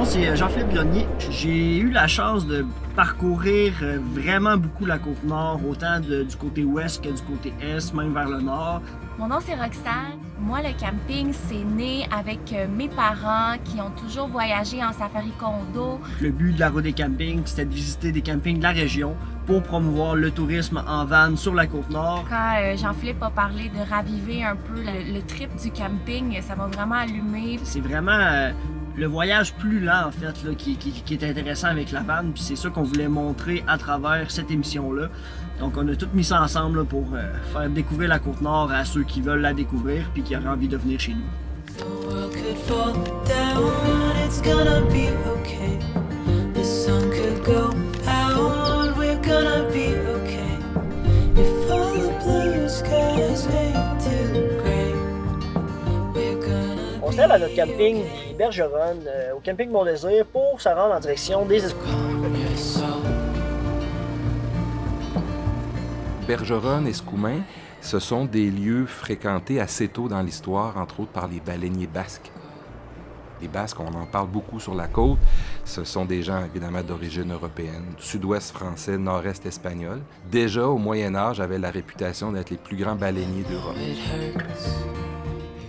nom c'est Jean-Philippe Glonnier. J'ai eu la chance de parcourir vraiment beaucoup la Côte-Nord, autant du côté ouest que du côté est, même vers le nord. Mon nom c'est Roxane. Moi, le camping, c'est né avec mes parents qui ont toujours voyagé en safari condo. Le but de la route des campings, c'était de visiter des campings de la région pour promouvoir le tourisme en van sur la Côte-Nord. Quand Jean-Philippe a parlé de raviver un peu le trip du camping, ça m'a vraiment allumé. C'est vraiment le voyage plus lent, en fait, là, qui est intéressant avec la van, puis c'est ça qu'on voulait montrer à travers cette émission-là. Donc on a tout mis ça ensemble là, pour faire découvrir la Côte-Nord à ceux qui veulent la découvrir puis qui auraient envie de venir chez nous. On se lève à notre camping des Bergeronnes, au camping Mont-Désir, pour se rendre en direction des Escoumins. Bergeronnes et Escoumins, ce sont des lieux fréquentés assez tôt dans l'histoire, entre autres par les baleiniers basques. Les Basques, on en parle beaucoup sur la côte. Ce sont des gens évidemment d'origine européenne, sud-ouest français, nord-est espagnol. Déjà au Moyen Âge, avaient la réputation d'être les plus grands baleiniers d'Europe.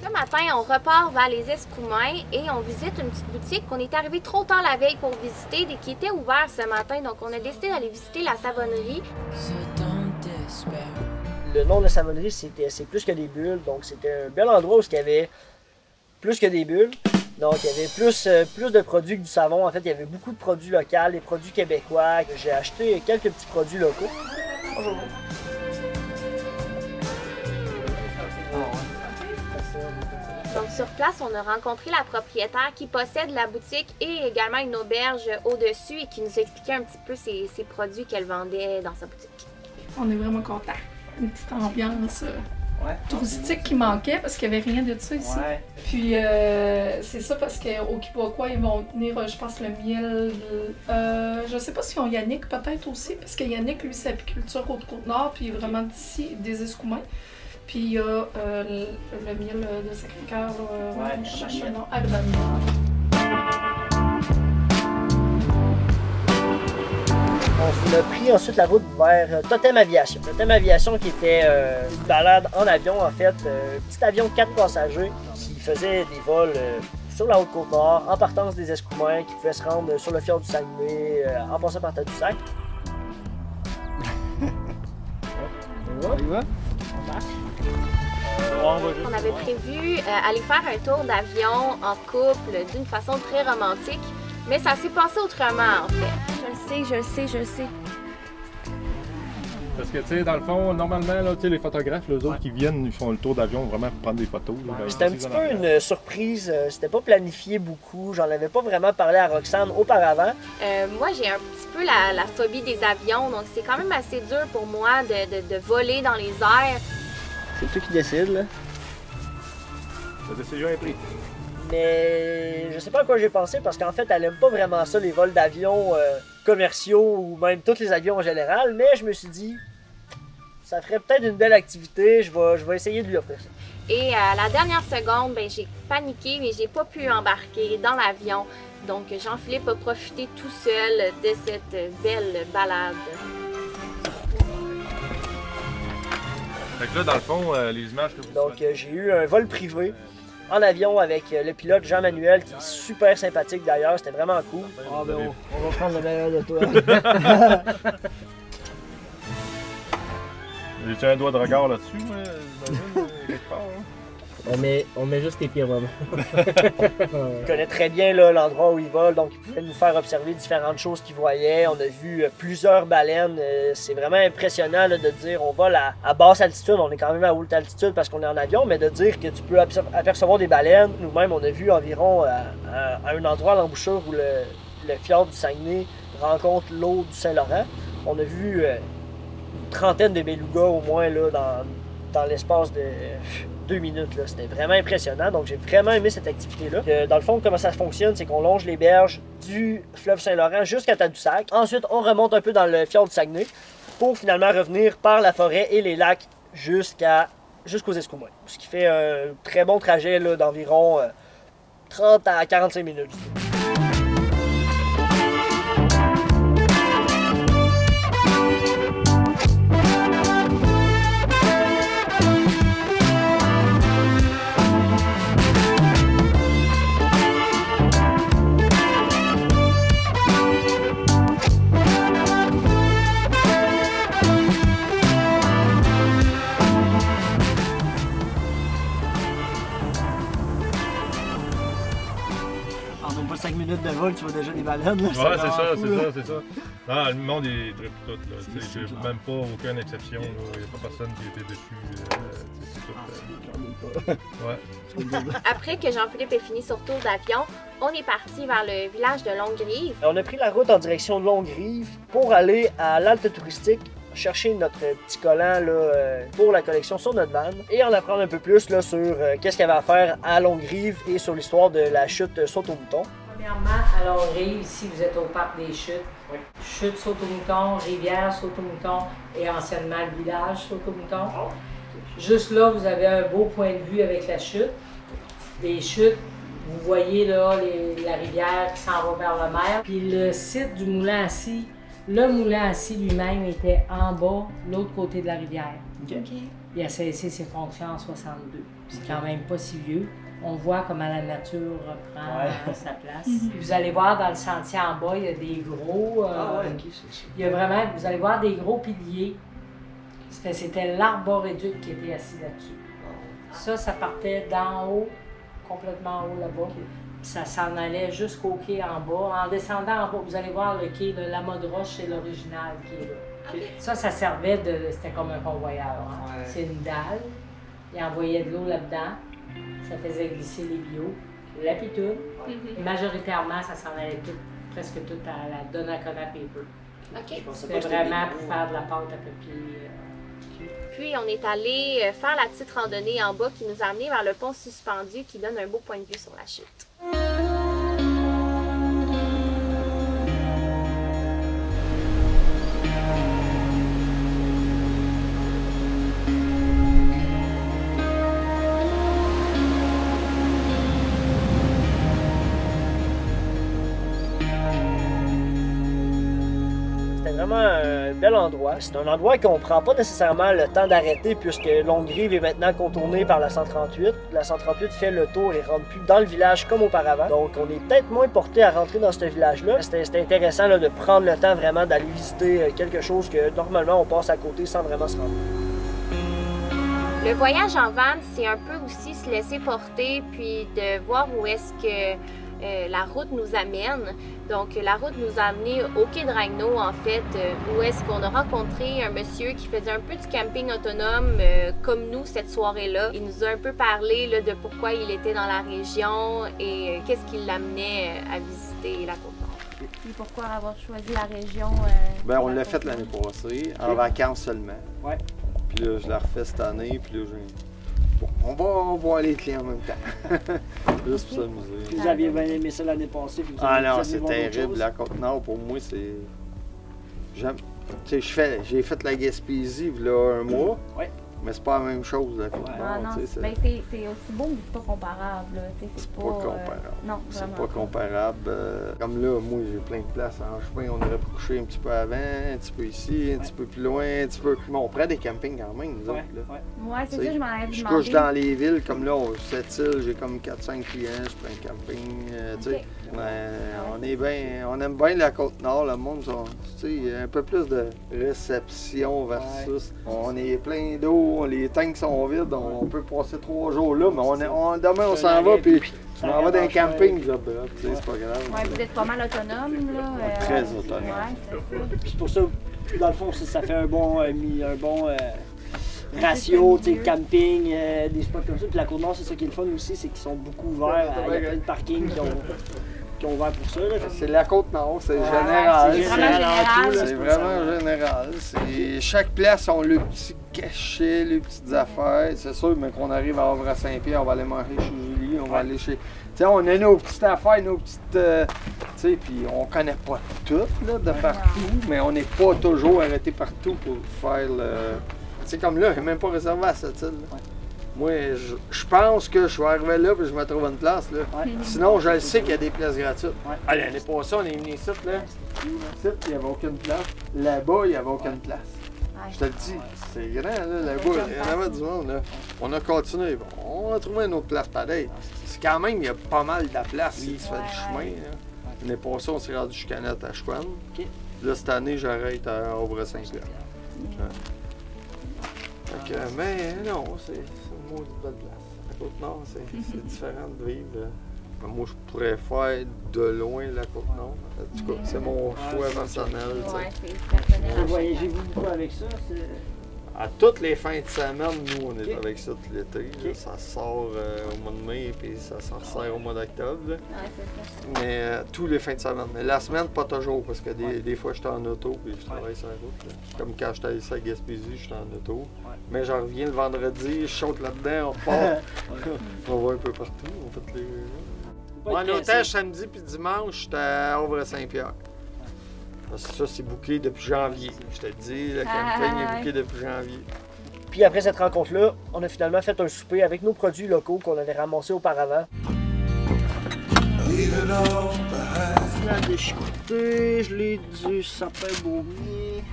Ce matin, on repart vers les Escoumins et on visite une petite boutique qu'on est arrivé trop tard la veille pour visiter et qui était ouverte ce matin. Donc on a décidé d'aller visiter la savonnerie. Le nom de la savonnerie, c'est plus que des bulles. Donc c'était un bel endroit où il y avait plus que des bulles. Donc il y avait plus de produits que du savon. En fait, il y avait beaucoup de produits locaux, des produits québécois. J'ai acheté quelques petits produits locaux. Bonjour. Donc sur place, on a rencontré la propriétaire qui possède la boutique et également une auberge au-dessus et qui nous expliquait un petit peu ses produits qu'elle vendait dans sa boutique. On est vraiment contents. Une petite ambiance touristique qui manquait parce qu'il n'y avait rien de ça ici. Ouais. Puis c'est ça parce qu'au Québécois, ils vont tenir, je pense, le miel. Je sais pas s'ils ont Yannick peut-être aussi, parce que Yannick, lui, c'est apiculture Haute-Côte-Nord, puis vraiment d'ici, des Escoumins. Puis il y a le miel de Sacré-Cœur, je cherche le nom, Agronome. On a pris ensuite la route vers Totem Aviation. Totem Aviation qui était une balade en avion, en fait, un petit avion de 4 passagers qui faisait des vols sur la Haute-Côte-Nord, en partance des Escoumins, qui pouvait se rendre sur le fjord du Saguenay, en passant par Tadoussac. On y va? On marche. On avait prévu aller faire un tour d'avion en couple d'une façon très romantique, mais ça s'est passé autrement en fait. Je le sais. Parce que, tu sais, dans le fond, normalement, là, les photographes, les autres qui viennent, ils font le tour d'avion vraiment pour prendre des photos. C'était un petit peu une surprise, c'était pas planifié beaucoup, j'en avais pas vraiment parlé à Roxane auparavant. Moi, j'ai un petit peu la phobie des avions, donc c'est quand même assez dur pour moi de voler dans les airs. C'est toi qui décides, là. La décision est prise. Mais je sais pas à quoi j'ai pensé parce qu'en fait, elle aime pas vraiment ça, les vols d'avions commerciaux ou même tous les avions en général. Mais je me suis dit, ça ferait peut-être une belle activité, je vais essayer de lui offrir ça. Et à la dernière seconde, ben, j'ai paniqué, mais j'ai pas pu embarquer dans l'avion. Donc Jean-Philippe a profité tout seul de cette belle balade. Fait que là, dans le fond, les images que vous Donc j'ai eu un vol privé en avion avec le pilote Jean-Manuel, qui est super sympathique d'ailleurs, c'était vraiment cool. Ah ben on va prendre le meilleur de toi. J'ai un doigt de regard là-dessus, j'imagine, quelque part. Hein? On met juste tes pieds vraiment. Il connaît très bien l'endroit où il vole, donc il pouvait nous faire observer différentes choses qu'il voyait. On a vu plusieurs baleines. C'est vraiment impressionnant là, de dire on vole à basse altitude. On est quand même à haute altitude parce qu'on est en avion, mais de dire que tu peux apercevoir des baleines. Nous-mêmes, on a vu environ à un endroit à l'embouchure où le fjord du Saguenay rencontre l'eau du Saint-Laurent. On a vu une trentaine de belugas au moins là, dans l'espace de 2 minutes. C'était vraiment impressionnant, donc j'ai vraiment aimé cette activité-là. Dans le fond, comment ça fonctionne, c'est qu'on longe les berges du fleuve Saint-Laurent jusqu'à Tadoussac. Ensuite, on remonte un peu dans le fjord du Saguenay pour finalement revenir par la forêt et les lacs jusqu'aux Escoumins. Ce qui fait un très bon trajet d'environ 30 à 45 minutes. En même pas 5 minutes de vol, tu vois déjà des baleines. Là. Ouais, c'est ça. Non, le monde est triple tout. J'ai même pas aucune exception. Il n'y a pas personne qui était dessus. Ouais. Après que Jean-Philippe ait fini son tour d'avion, on est parti vers le village de Longue-Rive. On a pris la route en direction de Longue-Rive pour aller à l'halte touristique, chercher notre petit collant là, pour la collection sur notre van et en apprendre un peu plus là, sur qu'est-ce qu'il y avait à faire à Longue-Rive et sur l'histoire de la chute Saut-au-Mouton. Premièrement, à Longue-Rive, ici vous êtes au parc des Chutes. Oui. Chute Saut-au-Mouton, rivière Saut-au-Mouton et anciennement le village Saut-au-Mouton. Juste là, vous avez un beau point de vue avec la chute. Les chutes, vous voyez là la rivière qui s'en va vers la mer. Puis le site du moulin à scie, le moulin à scie lui-même était en bas, l'autre côté de la rivière. Okay. Il a cessé ses fonctions en 62. C'est quand même pas si vieux. On voit comment la nature reprend sa place. Vous allez voir dans le sentier en bas, il y a des gros... il y a vraiment, vous allez voir des gros piliers. C'était l'arboréduc qui était assis là-dessus. Ça partait d'en haut, complètement en haut là-bas. Ça s'en allait jusqu'au quai en bas. En descendant en bas, vous allez voir le quai de la Mode Roche, c'est l'original qui est là. Ça servait de... C'était comme un convoyeur. Hein? Ouais. C'est une dalle. Il envoyait de l'eau là-dedans. Ça faisait glisser les bio, la pitoune. Et majoritairement, ça s'en allait presque tout à la Donnacona Paper. C'était vraiment pour faire de la pâte à papier. Puis on est allé faire la petite randonnée en bas qui nous a amené vers le pont suspendu qui donne un beau point de vue sur la chute. Vraiment un bel endroit. C'est un endroit qu'on prend pas nécessairement le temps d'arrêter puisque Longue-Rive est maintenant contournée par la 138. La 138 fait le tour et rentre plus dans le village comme auparavant. Donc on est peut-être moins porté à rentrer dans ce village-là. C'était intéressant là, de prendre le temps vraiment d'aller visiter quelque chose que normalement on passe à côté sans vraiment se rendre. Le voyage en van, c'est un peu aussi se laisser porter puis de voir où est-ce que la route nous amène. Donc, la route nous a amené au quai de Ragno, en fait, où est-ce qu'on a rencontré un monsieur qui faisait un peu du camping autonome, comme nous, cette soirée-là. Il nous a un peu parlé là, de pourquoi il était dans la région et qu'est-ce qui l'amenait à visiter la Côte-Nord. Et pourquoi avoir choisi la région? Ben, on l'a fait l'année passée, en vacances seulement. Ouais. Puis là, je la refais cette année, puis là, on va voir les clients en même temps. Juste pour s'amuser. Vous aviez bien aimé ça l'année passée. Ah non, c'est terrible. La Côte-Nord, pour moi, c'est... J'aime... Tu sais, j'ai fait la Gaspésie il y a un mois. Ouais. Mais c'est pas la même chose, la Côte-Nord. Ah non, c'est aussi beau, mais c'est pas comparable. C'est pas comparable. Non, c'est pas comparable. Comme là, moi, j'ai plein de places en chemin. On aurait pu coucher un petit peu avant, un petit peu ici, un petit peu plus loin, un petit peu... Mais on prend des campings quand même, nous autres. Ouais, c'est ça, je m'en avais demandé. Je couche dans les villes, comme là, cette île, j'ai comme 4-5 clients, je prends un camping, tu sais. On aime bien la Côte-Nord, le monde, tu sais, il y a un peu plus de réception versus... On est plein d'eau, les tanks sont vides, on peut passer 3 jours là, mais demain on s'en va, puis on va dans un camping, tu sais, c'est pas grave. Ouais, vous êtes pas mal autonome, là. Très autonome. Ouais, c'est pour ça, dans le fond, ça fait un bon ratio, tu sais, camping, des spots comme ça. Puis la Côte-Nord, c'est ça qui est le fun aussi, c'est qu'ils sont beaucoup ouverts, il y a plein de parkings qui ont ouvert pour ça. C'est la Côte-Nord, c'est général. C'est vraiment général. Chaque place a le petit cachet, les petites affaires. C'est sûr, mais qu'on arrive à Havre-Saint-Pierre, on va aller manger chez Julie, on va aller chez... Tu sais, on a nos petites affaires, nos petites... tu sais, puis on connaît pas tout, là, de partout, mais on n'est pas toujours arrêté partout pour faire le... Tu sais, comme là, je n'ai même pas réservé à cette île. Moi, je pense que je vais arriver là et je me trouve une place. Là. Sinon, je le sais qu'il y a des places gratuites. Allez, l'année passée, on est venu ici, là. Ici, il n'y avait aucune place. Là-bas, il n'y avait aucune place. Je te le dis, c'est grand, là, là-bas. Il y en avait du monde, là. On a continué. On a trouvé une autre place pareille. C'est quand même, il y a pas mal de la place si tu fais du chemin. L'année passée, on s'est rendu jusqu'à Net à Chouane. Là, cette année, j'arrête à Havre-Saint-Pierre. Mais non, c'est une maudite belle place. La Côte-Nord, c'est différent de vivre Moi, je pourrais faire de loin la Côte-Nord. En tout cas, c'est mon choix personnel. Ouais, c'est personnel. Voyagez-vous beaucoup avec ça? À toutes les fins de semaine, nous, on est avec ça tout l'été. Ça sort au mois de mai et ça s'en ressert au mois d'octobre. Ouais, c'est ça. Mais tous les fins de semaine. Mais la semaine, pas toujours, parce que des fois, j'étais en auto et je travaille sur la route. Là. Comme quand j'étais ici à Gaspésie, j'étais en auto. Mais j'en reviens le vendredi, je saute là-dedans, on part. On va un peu partout. On fait les... En otage, samedi puis dimanche, j'étais à Havre-Saint-Pierre. Ça, c'est booké depuis janvier. Je te dis, le camping est booké depuis janvier. Puis après cette rencontre-là, on a finalement fait un souper avec nos produits locaux qu'on avait ramassés auparavant. Tartinade de chicoutée, gelée du sapin baumier.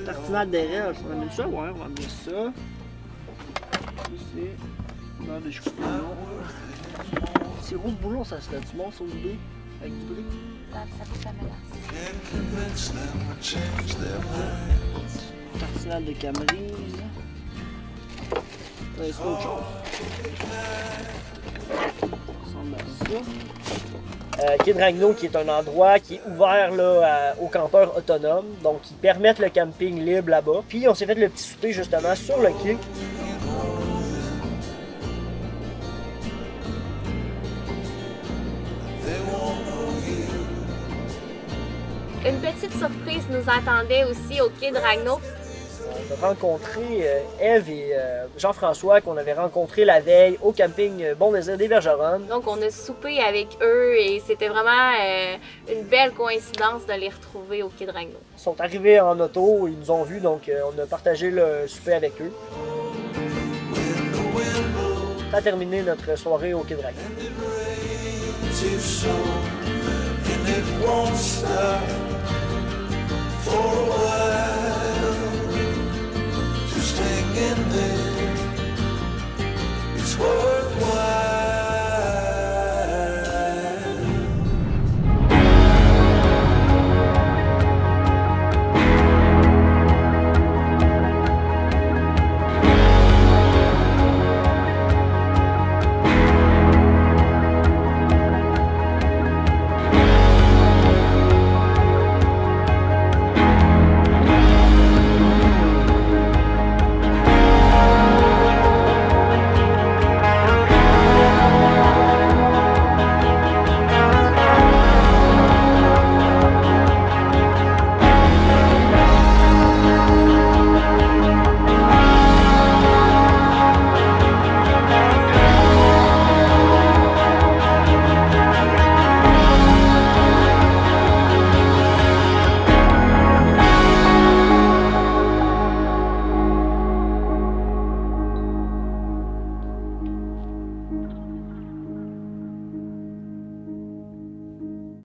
Tartinade d'érable, ça va mettre ça? Ouais, on va mettre ça. Ici, beurre de chicoutée, non. Sirop de boulon, ça serait du bon, sauce B, avec du blé. Ça peut pas mélanger. Tartinade de camerise. Ça c'est autre chose. Ça ressemble à ça. Kid Ragno, qui est un endroit qui est ouvert là, aux campeurs autonomes, donc qui permettent le camping libre là-bas. Puis on s'est fait le petit souper justement sur le quai. Une petite surprise nous attendait aussi au quai de Ragno. On a rencontré Ève et Jean-François qu'on avait rencontrés la veille au camping Bon Désir des Bergeronnes. Donc on a soupé avec eux et c'était vraiment une belle coïncidence de les retrouver au quai de Ragno. Ils sont arrivés en auto, ils nous ont vus, donc on a partagé le souper avec eux. Ça a terminé notre soirée au quai de Ragno. For